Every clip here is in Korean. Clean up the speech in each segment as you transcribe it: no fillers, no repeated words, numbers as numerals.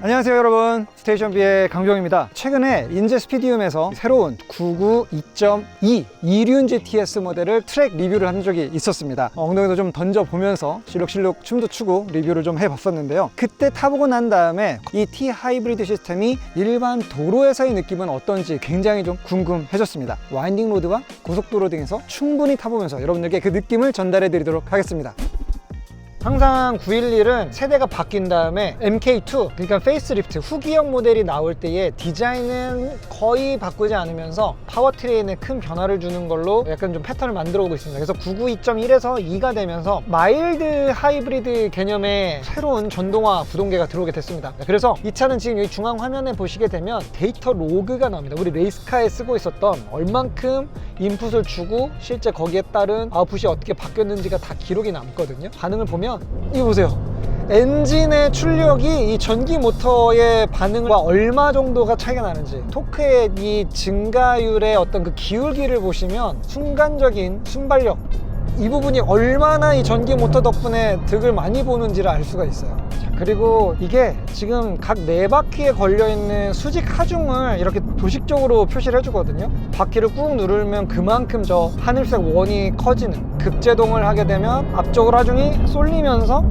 안녕하세요 여러분, 스테이션B의 강종입니다. 최근에 인제스피디움에서 새로운 99 2.2 이륜 GTS 모델을 트랙 리뷰를 한 적이 있었습니다. 엉덩이도 좀 던져보면서 실룩실룩 춤도 추고 리뷰를 좀 해봤었는데요. 그때 타보고 난 다음에 이 T 하이브리드 시스템이 일반 도로에서의 느낌은 어떤지 굉장히 좀 궁금해졌습니다. 와인딩 로드와 고속도로 등에서 충분히 타보면서 여러분들께 그 느낌을 전달해 드리도록 하겠습니다. 항상 911은 세대가 바뀐 다음에 MK2, 그러니까 페이스리프트 후기형 모델이 나올 때의 디자인은 거의 바꾸지 않으면서 파워트레인에 큰 변화를 주는 걸로 약간 좀 패턴을 만들어 오고 있습니다. 그래서 99 2.1에서 2가 되면서 마일드 하이브리드 개념의 새로운 전동화 구동계가 들어오게 됐습니다. 그래서 이 차는 지금 여기 중앙 화면에 보시게 되면 데이터 로그가 나옵니다. 우리 레이스카에 쓰고 있었던 얼만큼 인풋을 주고 실제 거기에 따른 아웃풋이 어떻게 바뀌었는지가 다 기록이 남거든요. 반응을 보면 이거 보세요. 엔진의 출력이 이 전기 모터의 반응과 얼마 정도가 차이가 나는지, 토크의 이 증가율의 어떤 그 기울기를 보시면 순간적인 순발력, 이 부분이 얼마나 이 전기 모터 덕분에 득을 많이 보는지를 알 수가 있어요. 자, 그리고 이게 지금 각 4바퀴에 걸려있는 수직 하중을 이렇게 도식적으로 표시를 해주거든요. 바퀴를 꾹 누르면 그만큼 저 하늘색 원이 커지는, 급제동을 하게 되면 앞쪽으로 하중이 쏠리면서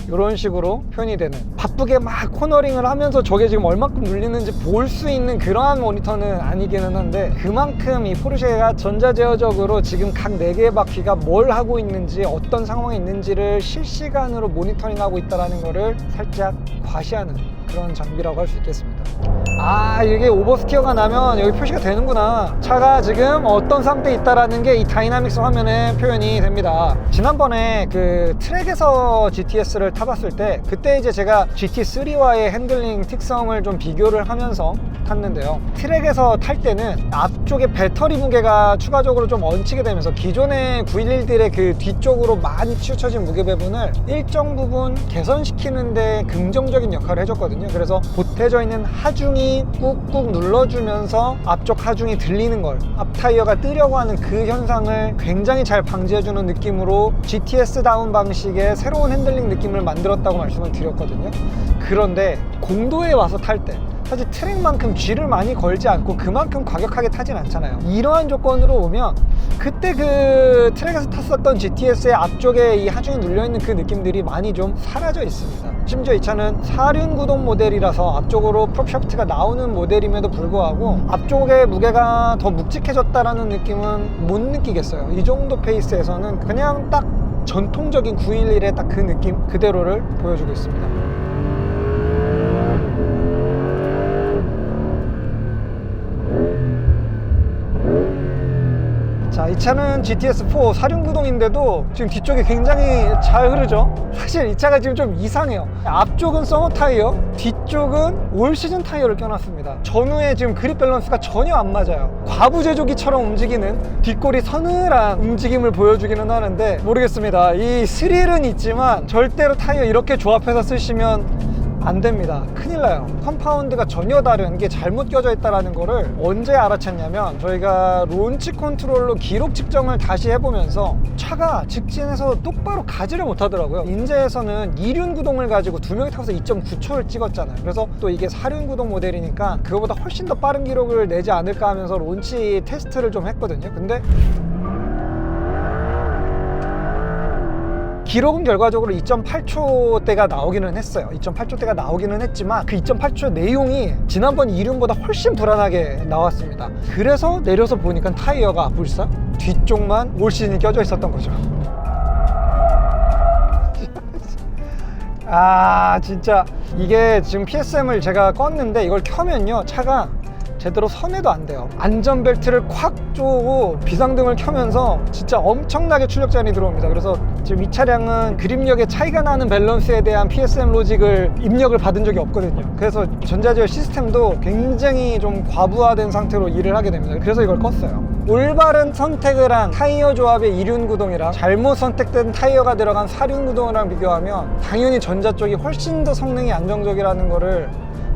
이런 식으로 표현이 되는, 바쁘게 막 코너링을 하면서 저게 지금 얼마큼 눌리는지 볼 수 있는 그러한 모니터는 아니기는 한데, 그만큼 이 포르쉐가 전자제어적으로 지금 각 4개의 바퀴가 뭘 하고 있는지, 어떤 상황에 있는지를 실시간으로 모니터링하고 있다는 거를 살짝 과시하는 그런 장비라고 할 수 있겠습니다. 아, 이게 오버스티어가 나면 여기 표시가 되는구나, 차가 지금 어떤 상태에 있다라는 게 이 다이나믹스 화면에 표현이 됩니다. 지난번에 그 트랙에서 GTS를 타봤을 때, 그때 이제 제가 GT3와의 핸들링 특성을 좀 비교를 하면서 탔는데요. 트랙에서 탈 때는 앞쪽에 배터리 무게가 추가적으로 좀 얹히게 되면서 기존의 911들의 그 뒤쪽으로 많이 치우쳐진 무게 배분을 일정 부분 개선시키는데 긍정적인 역할을 해줬거든요. 그래서 보태져 있는 하중이 꾹꾹 눌러주면서 앞쪽 하중이 들리는 걸, 앞 타이어가 뜨려고 하는 그 현상을 굉장히 잘 방지해주는 느낌으로 GTS다운 방식의 새로운 핸들링 느낌을 만들었다고 말씀을 드렸거든요. 그런데 공도에 와서 탈 때 사실 트랙만큼 G를 많이 걸지 않고 그만큼 과격하게 타진 않잖아요. 이러한 조건으로 오면 그때 그 트랙에서 탔었던 GTS의 앞쪽에 이 하중이 눌려있는 그 느낌들이 많이 좀 사라져 있습니다. 심지어 이 차는 4륜 구동 모델이라서 앞쪽으로 프롭 샤프트가 나오는 모델임에도 불구하고 앞쪽의 무게가 더 묵직해졌다라는 느낌은 못 느끼겠어요. 이 정도 페이스에서는 그냥 딱 전통적인 911의 딱 그 느낌 그대로를 보여주고 있습니다. 자, 이 차는 GTS4 4륜구동인데도 지금 뒤쪽이 굉장히 잘 흐르죠. 사실 이 차가 지금 좀 이상해요. 앞쪽은 서머 타이어, 뒤쪽은 올 시즌 타이어를 껴놨습니다. 전후에 지금 그립 밸런스가 전혀 안 맞아요. 과부 제조기처럼 움직이는, 뒷골이 서늘한 움직임을 보여주기는 하는데 모르겠습니다. 이 스릴은 있지만 절대로 타이어 이렇게 조합해서 쓰시면 안 됩니다. 큰일 나요. 컴파운드가 전혀 다른 게 잘못 껴져 있다는 거를 언제 알아챘냐면, 저희가 론치 컨트롤로 기록 측정을 다시 해보면서 차가 직진해서 똑바로 가지를 못하더라고요. 인제에서는 2륜 구동을 가지고 2명이 타고서 2.9초를 찍었잖아요. 그래서 또 이게 4륜 구동 모델이니까 그거보다 훨씬 더 빠른 기록을 내지 않을까 하면서 론치 테스트를 좀 했거든요. 근데 기록은 결과적으로 2.8초대가 나오기는 했어요. 2.8초대가 나오기는 했지만 그 2.8초 내용이 지난번 2륜보다 훨씬 불안하게 나왔습니다. 그래서 내려서 보니까 타이어가 불사 뒤쪽만 올 시즌이 껴져 있었던 거죠. 아, 진짜 이게 지금 PSM을 제가 껐는데 이걸 켜면요, 차가 제대로 선회도 안 돼요. 안전벨트를 콱 조고 비상등을 켜면서 진짜 엄청나게 출력 제한이 들어옵니다. 그래서 지금 이 차량은 그립력의 차이가 나는 밸런스에 대한 PSM 로직을 입력을 받은 적이 없거든요. 그래서 전자제어 시스템도 굉장히 좀 과부하된 상태로 일을 하게 됩니다. 그래서 이걸 껐어요. 올바른 선택을 한 타이어 조합의 2륜 구동이랑 잘못 선택된 타이어가 들어간 4륜 구동이랑 비교하면 당연히 전자 쪽이 훨씬 더 성능이 안정적이라는 거를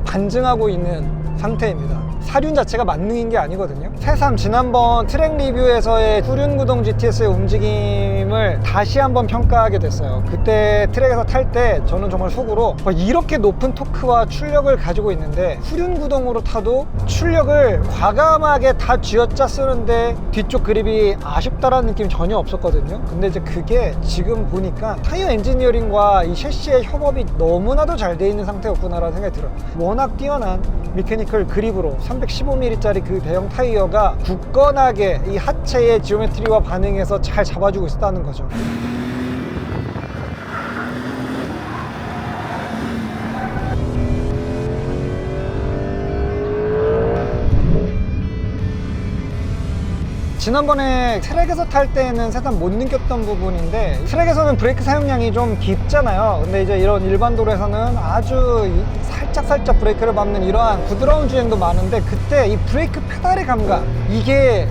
반증하고 있는 상태입니다. 사륜 자체가 만능인 게 아니거든요. 새삼 지난번 트랙 리뷰에서의 후륜 구동 GTS의 움직임을 다시 한번 평가하게 됐어요. 그때 트랙에서 탈 때 저는 정말 속으로 이렇게 높은 토크와 출력을 가지고 있는데 후륜 구동으로 타도 출력을 과감하게 다 쥐어짜 쓰는데 뒤쪽 그립이 아쉽다라는 느낌이 전혀 없었거든요. 근데 이제 그게 지금 보니까 타이어 엔지니어링과 이 셰시의 협업이 너무나도 잘 돼 있는 상태였구나라는 생각이 들어요. 워낙 뛰어난 미케니컬 그립으로 315mm 짜리 그 대형 타이어가 굳건하게 이 하체의 지오메트리와 반응해서 잘 잡아주고 있었다는 거죠. 지난번에 트랙에서 탈 때는 새삼 못 느꼈던 부분인데, 트랙에서는 브레이크 사용량이 좀 깊잖아요. 근데 이제 이런 일반 도로에서는 아주 살짝 브레이크를 밟는 이러한 부드러운 주행도 많은데, 그때 이 브레이크 페달의 감각, 이게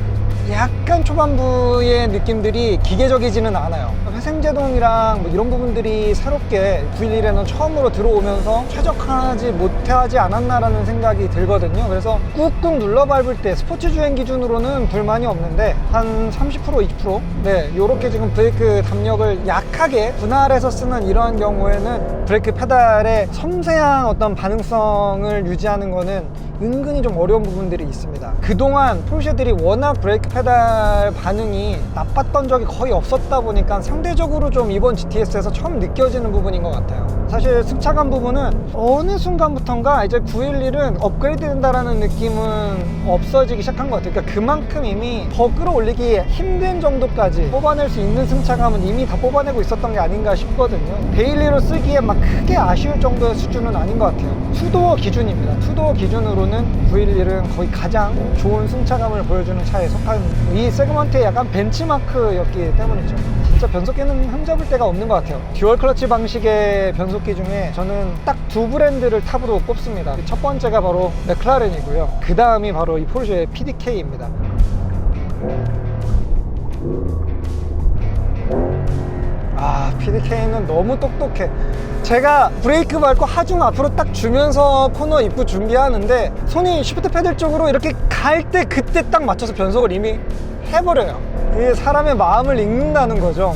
약간 초반부의 느낌들이 기계적이지는 않아요. 회생제동이랑 뭐 이런 부분들이 새롭게 911에는 처음으로 들어오면서 최적화하지 못하지 않았나라는 생각이 들거든요. 그래서 꾹꾹 눌러 밟을 때 스포츠 주행 기준으로는 불만이 없는데 한 30%, 20%? 네, 요렇게 지금 브레이크 담력을 약하게 분할해서 쓰는 이러한 경우에는 브레이크 페달의 섬세한 어떤 반응성을 유지하는 거는 은근히 좀 어려운 부분들이 있습니다. 그동안 포르쉐들이 워낙 브레이크 페달 반응이 나빴던 적이 거의 없었다 보니까 상대적으로 좀 이번 GTS에서 처음 느껴지는 부분인 것 같아요. 사실 승차감 부분은 어느 순간부턴가 이제 911은 업그레이드 된다라는 느낌은 없어지기 시작한 것 같아요. 그러니까 그만큼 이미 더 끌어올리기 힘든 정도까지 뽑아낼 수 있는 승차감은 이미 다 뽑아내고 있었던 게 아닌가 싶거든요. 데일리로 쓰기에 막 크게 아쉬울 정도의 수준은 아닌 것 같아요. 투도어 기준입니다. 투도어 기준으로는 911은 거의 가장 좋은 승차감을 보여주는 차에 속한 이 세그먼트의 약간 벤치마크였기 때문이죠. 진짜 변속기는 흠잡을 데가 없는 것 같아요. 듀얼 클러치 방식의 변속기 중에 저는 딱 두 브랜드를 탑으로 꼽습니다. 첫 번째가 바로 맥라렌이고요. 그 다음이 바로 이 포르쉐의 PDK입니다. PDK는 너무 똑똑해. 제가 브레이크 밟고 하중 앞으로 딱 주면서 코너 입구 준비하는데 손이 시프트 패들 쪽으로 이렇게 갈 때 그때 딱 맞춰서 변속을 이미 해버려요. 이게 사람의 마음을 읽는다는 거죠.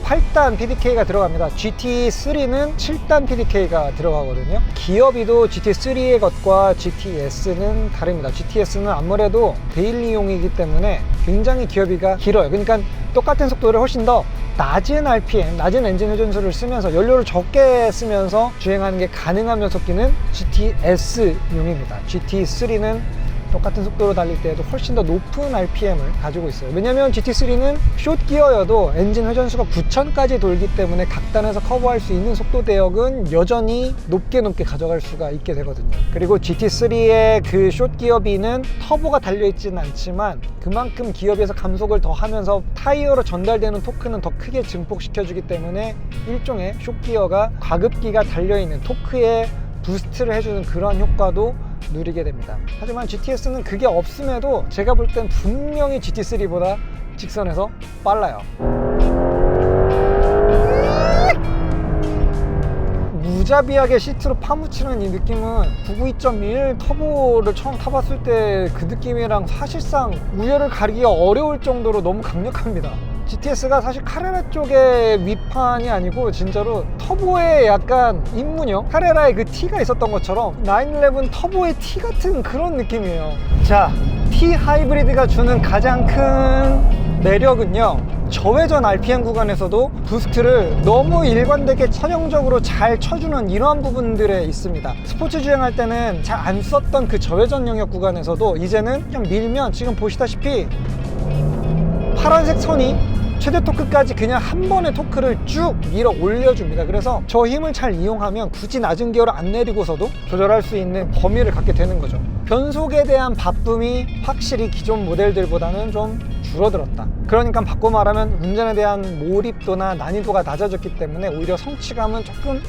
(8단) PDK가 들어갑니다. GT3는 7단 PDK가 들어가거든요. 기어비도 GT3의 것과 GTS는 다릅니다. GTS는 아무래도 데일리용이기 때문에 굉장히 기어비가 길어요. 그러니까 똑같은 속도를 훨씬 더 낮은 RPM, 낮은 엔진 회전수를 쓰면서 연료를 적게 쓰면서 주행하는 게 가능한 변속기는 GTS용입니다. GT3는 똑같은 속도로 달릴 때에도 훨씬 더 높은 RPM을 가지고 있어요. 왜냐면 GT3는 숏기어여도 엔진 회전수가 9000까지 돌기 때문에 각단에서 커버할 수 있는 속도 대역은 여전히 높게 가져갈 수가 있게 되거든요. 그리고 GT3의 그 숏기어비는 터보가 달려있지는 않지만 그만큼 기어비에서 감속을 더 하면서 타이어로 전달되는 토크는 더 크게 증폭시켜주기 때문에 일종의 숏기어가 과급기가 달려있는 토크에 부스트를 해주는 그런 효과도 누리게 됩니다. 하지만 GTS는 그게 없음에도 제가 볼 땐 분명히 GT3보다 직선에서 빨라요. 무자비하게 시트로 파묻히는 이 느낌은 992.1 터보를 처음 타봤을 때 그 느낌이랑 사실상 우열을 가리기가 어려울 정도로 너무 강력합니다. GTS가 사실 카레라 쪽의 위판이 아니고 진짜로 터보의 약간 입문형 카레라의 그 T가 있었던 것처럼 911 터보의 T 같은 그런 느낌이에요. 자, T 하이브리드가 주는 가장 큰 매력은요, 저회전 RPM 구간에서도 부스트를 너무 일관되게 선형적으로 잘 쳐주는 이러한 부분들에 있습니다. 스포츠 주행할 때는 잘 안 썼던 그 저회전 영역 구간에서도 이제는 그냥 밀면 지금 보시다시피 파란색 선이 최대 토크까지 그냥 한 번에 토크를 쭉 밀어 올려줍니다. 그래서 저 힘을 잘 이용하면 굳이 낮은 기어를 안 내리고서도 조절할 수 있는 범위를 갖게 되는 거죠. 변속에 대한 바쁨이 확실히 기존 모델들보다는 좀 줄어들었다. 그러니까 바꿔 말하면 운전에 대한 몰입도나 난이도가 낮아졌기 때문에 오히려 성취감은 조금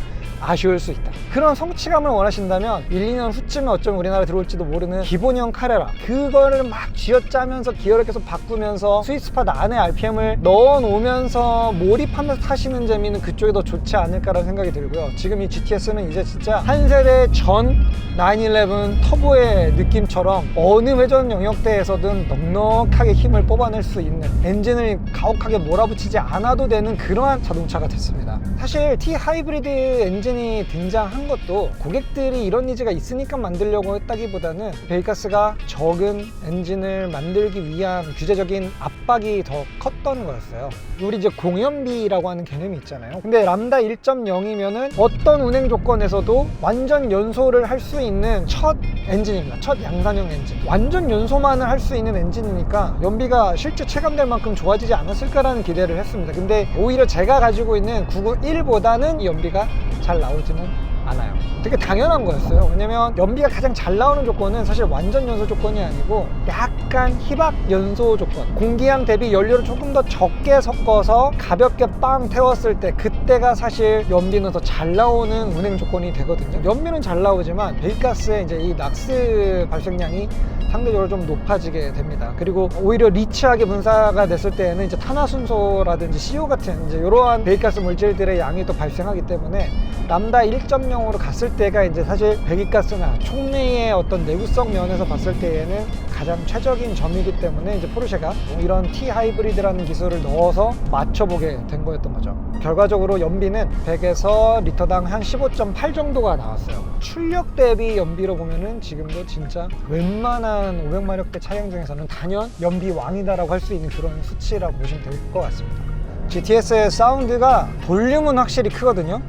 아쉬울 수 있다. 그런 성취감을 원하신다면 1, 2년 후쯤에 어쩌면 우리나라에 들어올지도 모르는 기본형 카레라, 그거를 막 쥐어짜면서 기어를 계속 바꾸면서 스윗스팟 안에 RPM을 넣어놓으면서 몰입하면서 타시는 재미는 그쪽이 더 좋지 않을까라는 생각이 들고요. 지금 이 GTS는 이제 진짜 한 세대 전 911 터보의 느낌처럼 어느 회전 영역대에서든 넉넉하게 힘을 뽑아낼 수 있는, 엔진을 가혹하게 몰아붙이지 않아도 되는 그러한 자동차가 됐습니다. 사실 T 하이브리드 엔진이 등장한 것도 고객들이 이런 니즈가 있으니까 만들려고 했다기보다는 베이카스가 적은 엔진을 만들기 위한 규제적인 압박이 더 컸던 거였어요. 우리 이제 공연비라고 하는 개념이 있잖아요. 근데 람다 1.0이면은 어떤 운행 조건에서도 완전 연소를 할 수 있는 첫 엔진입니다. 첫 양산형 엔진. 완전 연소만을 할 수 있는 엔진이니까 연비가 실제 체감될 만큼 좋아지지 않았을까라는 기대를 했습니다. 근데 오히려 제가 가지고 있는 991보다는 이 연비가 잘 나오지는 않아요. 되게 당연한 거였어요. 왜냐면 연비가 가장 잘 나오는 조건은 사실 완전 연소 조건이 아니고 약간 희박 연소 조건, 공기양 대비 연료를 조금 더 적게 섞어서 가볍게 빵 태웠을 때, 그때가 사실 연비는 더 잘 나오는 운행 조건이 되거든요. 연비는 잘 나오지만 베이카스의 이제 이 낙스 발생량이 상대적으로 좀 높아지게 됩니다. 그리고 오히려 리치하게 분사가 됐을 때에는 이제 탄화순소라든지 CO 같은 이제 이러한 베이카스 물질들의 양이 또 발생하기 때문에 람다 1.0으로 갔을 때가 이제 사실 배기가스나 촉매의 어떤 내구성 면에서 봤을 때에는 가장 최적인 점이기 때문에 이제 포르쉐가 이런 T 하이브리드라는 기술을 넣어서 맞춰보게 된 거였던 거죠. 결과적으로 연비는 100에서 리터당 한 15.8 정도가 나왔어요. 출력 대비 연비로 보면은 지금도 진짜 웬만한 500마력대 차량 중에서는 단연 연비 왕이다라고 할 수 있는 그런 수치라고 보시면 될 것 같습니다. GTS의 사운드가 볼륨은 확실히 크거든요.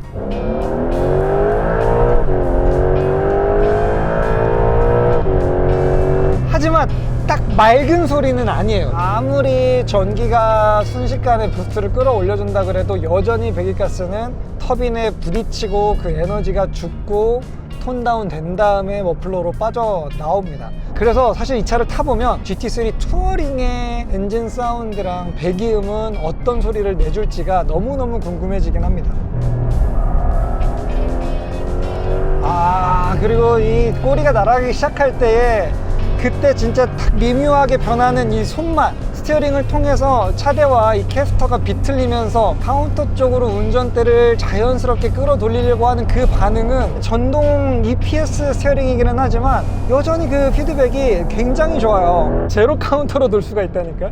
하지만 딱 맑은 소리는 아니에요. 아무리 전기가 순식간에 부스트를 끌어올려준다 그래도 여전히 배기가스는 터빈에 부딪히고 그 에너지가 죽고 톤다운 된 다음에 머플러로 빠져나옵니다. 그래서 사실 이 차를 타보면 GT3 투어링의 엔진 사운드랑 배기음은 어떤 소리를 내줄지가 너무너무 궁금해지긴 합니다. 그리고 이 꼬리가 날아가기 시작할 때에 그때 진짜 탁 미묘하게 변하는 이 손맛, 스티어링을 통해서 차대와 이 캐스터가 비틀리면서 카운터 쪽으로 운전대를 자연스럽게 끌어돌리려고 하는 그 반응은 전동 EPS 스티어링이기는 하지만 여전히 그 피드백이 굉장히 좋아요. 제로 카운터로 돌 수가 있다니까.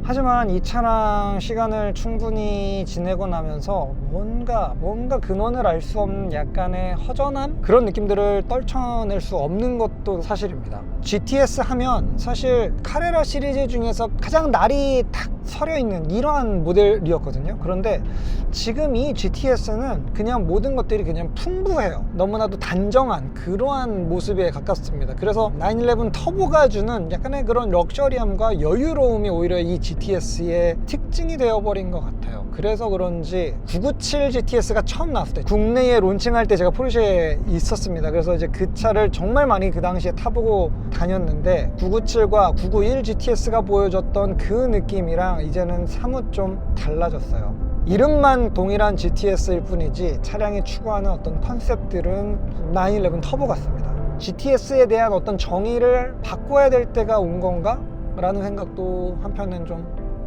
하지만 이 차랑 시간을 충분히 지내고 나면서 뭔가 근원을 알 수 없는 약간의 허전함? 그런 느낌들을 떨쳐낼 수 없는 것도 사실입니다. GTS 하면 사실 카레라 시리즈 중에서 가장 날이 탁 서려 있는 이러한 모델이었거든요. 그런데 지금 이 GTS는 그냥 모든 것들이 그냥 풍부해요. 너무나도 단정한 그러한 모습에 가깝습니다. 그래서 911 터보가 주는 약간의 그런 럭셔리함과 여유로움이 오히려 이 GTS의 특징이 되어버린 것 같아요. 그래서 그런지 997 GTS가 처음 나왔을 때 국내에 론칭할 때 제가 포르쉐에 있었습니다. 그래서 이제 그 차를 정말 많이 그 당시에 타보고 다녔는데 997과 991 GTS가 보여줬던 그 느낌이랑 이제는 사뭇 좀 달라졌어요. 이름만 동일한 GTS일 뿐이지 차량이 추구하는 어떤 컨셉들은 911 터보 같습니다. GTS에 대한 어떤 정의를 바꿔야 될 때가 온 건가? 라는 생각도 한편은 좀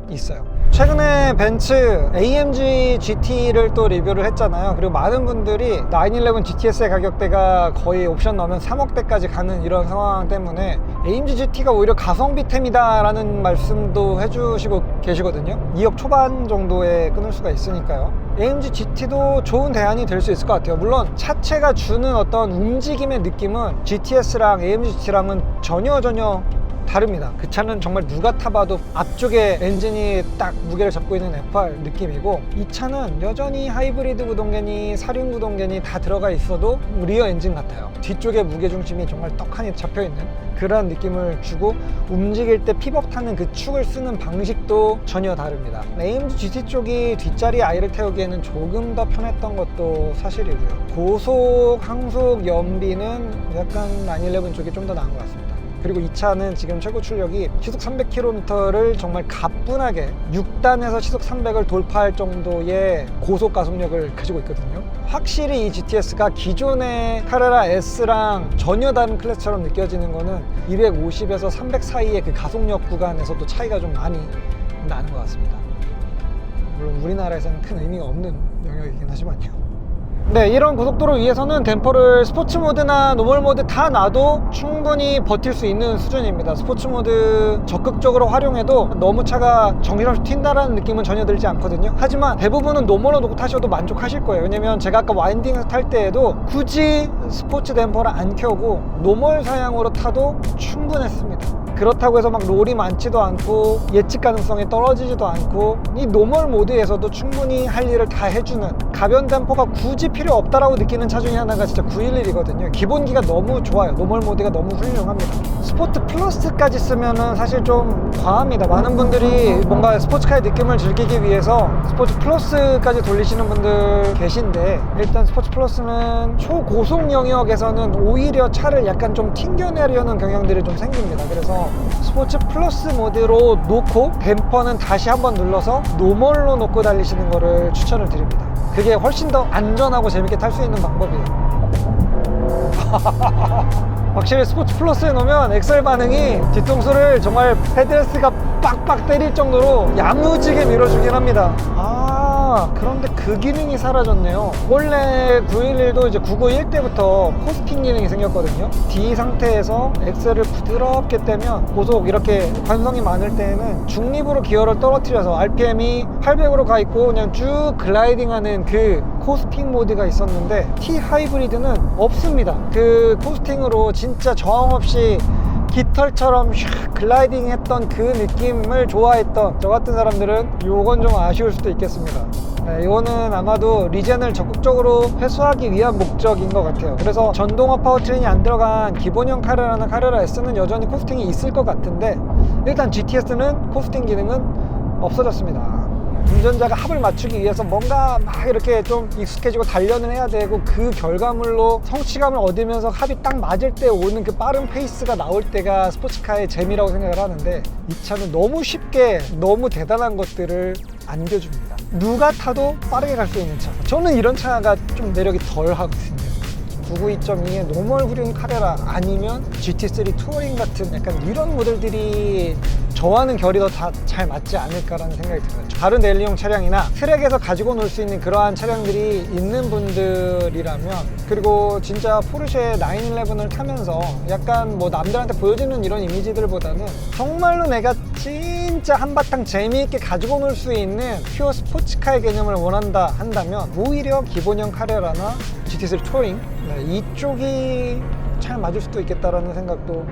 있어요. 최근에 벤츠 AMG GT를 또 리뷰를 했잖아요. 그리고 많은 분들이 911 GTS의 가격대가 거의 옵션 넣으면 3억대까지 가는 이런 상황 때문에 AMG GT가 오히려 가성비템이다 라는 말씀도 해주시고 계시거든요. 2억 초반 정도에 끊을 수가 있으니까요. AMG GT도 좋은 대안이 될 수 있을 것 같아요. 물론 차체가 주는 어떤 움직임의 느낌은 GTS랑 AMG GT랑은 전혀 다릅니다. 그 차는 정말 누가 타봐도 앞쪽에 엔진이 딱 무게를 잡고 있는 FR 느낌이고, 이 차는 여전히 하이브리드 구동계니 사륜 구동계니 다 들어가 있어도 리어 엔진 같아요. 뒤쪽에 무게중심이 정말 떡하니 잡혀있는 그런 느낌을 주고, 움직일 때 픽업 타는 그 축을 쓰는 방식도 전혀 다릅니다. AMG GT 쪽이 뒷자리에 아이를 태우기에는 조금 더 편했던 것도 사실이고요. 고속, 항속 연비는 약간 911 쪽이 좀 더 나은 것 같습니다. 그리고 이 차는 지금 최고 출력이 시속 300km를 정말 가뿐하게 6단에서 시속 300을 돌파할 정도의 고속 가속력을 가지고 있거든요. 확실히 이 GTS가 기존의 카레라 S랑 전혀 다른 클래스처럼 느껴지는 거는 250에서 300 사이의 그 가속력 구간에서도 차이가 좀 많이 나는 것 같습니다. 물론 우리나라에서는 큰 의미가 없는 영역이긴 하지만요. 네, 이런 고속도로 위에서는 댐퍼를 스포츠 모드나 노멀 모드 다 놔도 충분히 버틸 수 있는 수준입니다. 스포츠 모드 적극적으로 활용해도 너무 차가 정신없이 튄다라는 느낌은 전혀 들지 않거든요. 하지만 대부분은 노멀로 놓고 타셔도 만족하실 거예요. 왜냐면 제가 아까 와인딩에서 탈 때에도 굳이 스포츠 댐퍼를 안 켜고 노멀 사양으로 타도 충분했습니다. 그렇다고 해서 막 롤이 많지도 않고 예측 가능성이 떨어지지도 않고 이 노멀 모드에서도 충분히 할 일을 다 해주는, 가변 댐퍼가 굳이 필요 없다라고 느끼는 차 중에 하나가 진짜 911이거든요. 기본기가 너무 좋아요. 노멀 모드가 너무 훌륭합니다. 스포트 플러스까지 쓰면은 사실 좀 과합니다. 많은 분들이 뭔가 스포츠카의 느낌을 즐기기 위해서 스포츠 플러스까지 돌리시는 분들 계신데, 일단 스포츠 플러스는 초고속 영역에서는 오히려 차를 약간 좀 튕겨내려는 경향들이 좀 생깁니다. 그래서 스포츠 플러스 모드로 놓고 댐퍼는 다시 한번 눌러서 노멀로 놓고 달리시는 거를 추천을 드립니다. 그게 훨씬 더 안전하고 재밌게 탈 수 있는 방법이에요. 확실히 스포츠 플러스에 놓으면 엑셀 반응이 뒤통수를 정말 헤드레스트가 빡빡 때릴 정도로 야무지게 밀어주긴 합니다. 그런데 그 기능이 사라졌네요. 원래 911도 이제 991 때부터 코스팅 기능이 생겼거든요. D 상태에서 엑셀을 부드럽게 떼면 고속 이렇게 관성이 많을 때에는 중립으로 기어를 떨어뜨려서 RPM이 800으로 가 있고 그냥 쭉 글라이딩하는 그 코스팅 모드가 있었는데, T 하이브리드는 없습니다. 그 코스팅으로 진짜 저항 없이 깃털처럼 샥 글라이딩 했던 그 느낌을 좋아했던 저 같은 사람들은 요건 좀 아쉬울 수도 있겠습니다. 네, 이거는 아마도 리젠을 적극적으로 회수하기 위한 목적인 것 같아요. 그래서 전동화 파워트레인이 안 들어간 기본형 카레라나 카레라 S는 여전히 코스팅이 있을 것 같은데, 일단 GTS는 코스팅 기능은 없어졌습니다. 운전자가 합을 맞추기 위해서 뭔가 막 이렇게 좀 익숙해지고 단련을 해야 되고, 그 결과물로 성취감을 얻으면서 합이 딱 맞을 때 오는 그 빠른 페이스가 나올 때가 스포츠카의 재미라고 생각을 하는데, 이 차는 너무 쉽게 너무 대단한 것들을 안겨줍니다. 누가 타도 빠르게 갈 수 있는 차. 저는 이런 차가 좀 매력이 덜 하거든요. 992.2의 노멀 후륜 카레라 아니면 GT3 투어링 같은 약간 이런 모델들이 저와는 결이 더 다 잘 맞지 않을까라는 생각이 들어요. 다른 데일리용 차량이나 트랙에서 가지고 놀 수 있는 그러한 차량들이 있는 분들이라면, 그리고 진짜 포르쉐 911을 타면서 약간 뭐 남들한테 보여지는 이런 이미지들보다는 정말로 내가 진짜 한바탕 재미있게 가지고 놀 수 있는 퓨어 스포츠카의 개념을 원한다 한다면 오히려 기본형 카레라나 GT3 투어링, 이쪽이 잘 맞을 수도 있겠다라는 생각도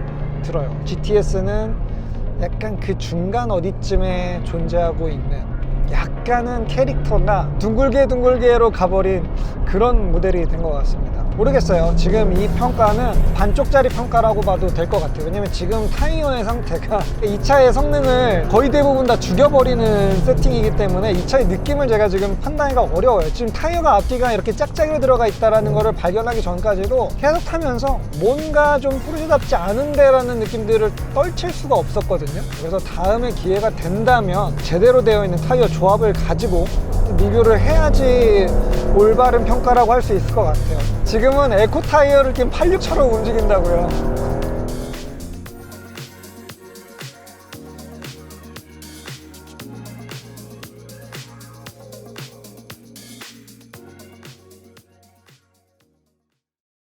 들어요. GTS는 약간 그 중간 어디쯤에 존재하고 있는 약간은 캐릭터가 둥글게로 가버린 그런 모델이 된 것 같습니다. 모르겠어요. 지금 이 평가는 반쪽짜리 평가라고 봐도 될 것 같아요. 왜냐면 지금 타이어의 상태가 이 차의 성능을 거의 대부분 다 죽여버리는 세팅이기 때문에 이 차의 느낌을 제가 지금 판단하기가 어려워요. 지금 타이어가 앞뒤가 이렇게 짝짝이로 들어가 있다는 거를 발견하기 전까지도 계속 타면서 뭔가 좀 포르쉐답지 않은데 라는 느낌들을 떨칠 수가 없었거든요. 그래서 다음에 기회가 된다면 제대로 되어 있는 타이어 조합을 가지고 리뷰를 해야지 올바른 평가라고 할 수 있을 것 같아요. 지금은 에코 타이어를 낀 86처럼 움직인다고요.